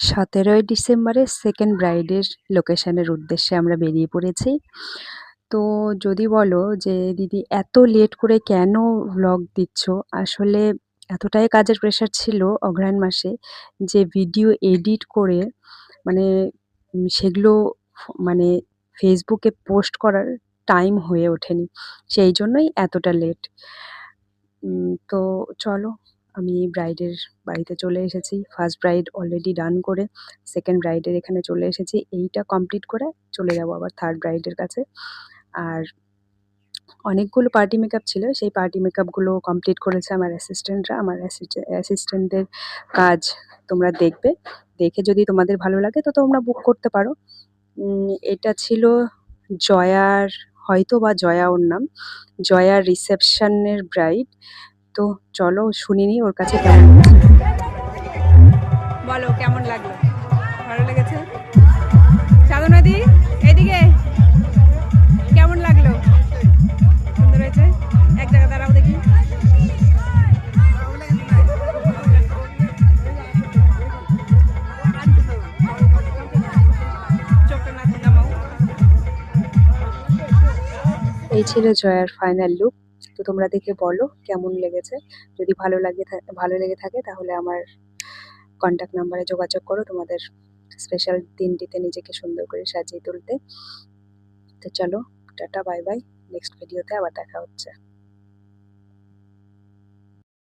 17ই ডিসেম্বরে সেকেন্ড ব্রাইডের লোকেশনের উদ্দেশ্যে আমরা বেরিয়ে পড়েছি। তো যদি বলো যে দিদি এত লেট করে কেন ভ্লগ দিচ্ছ? আসলে এতটাই কাজের প্রেশার ছিল অগ্রহায়ণ মাসে যে ভিডিও এডিট করে মানে সেগুলো মানে ফেসবুকে পোস্ট করার টাইম হয়ে ওঠেনি। সেই জন্যই এতটা লেট। তো চলো আমি ব্রাইডের বাড়িতে চলে এসেছি। ফার্স্ট ব্রাইড অলরেডি ডান করে সেকেন্ড ব্রাইডের এখানে চলে এসেছি। এইটা কমপ্লিট করে চলে যাবো আবার থার্ড ব্রাইডের কাছে। আর অনেকগুলো পার্টি মেকআপ ছিল। সেই পার্টি মেকআপগুলো কমপ্লিট করেছে আমার অ্যাসিস্ট্যান্টরা। আমার অ্যাসিস্ট্যান্টদের কাজ তোমরা দেখবে। দেখে যদি তোমাদের ভালো লাগে তো তোমরা বুক করতে পারো। এটা ছিল জয়ার, হয়তোবা জয়া ওর নাম। জয়ার রিসেপশনের ব্রাইড। তো চলো শুনে নিই ওর কাছে কেমন লাগছে। বলো কেমন লাগলো? ভালো লেগেছে? সাধনাদি এদিকে কেমন লাগলো? সুন্দর হয়েছে। এক জায়গায় দাঁড়াও দেখি। চোখটা না নামাও। এই ছিল জয়ার ফাইনাল লুক। তো তোমরা দেখে বলো কেমন লেগেছে। যদি ভালো লেগে থাকে তাহলে আমার কন্ট্যাক্ট নাম্বারে যোগাযোগ করো তোমাদের স্পেশাল দিনটিতে নিজেকে সুন্দর করে সাজিয়ে তুলতে। তো চলো টাটা বাই বাই, নেক্সট ভিডিওতে আবার দেখা হচ্ছে।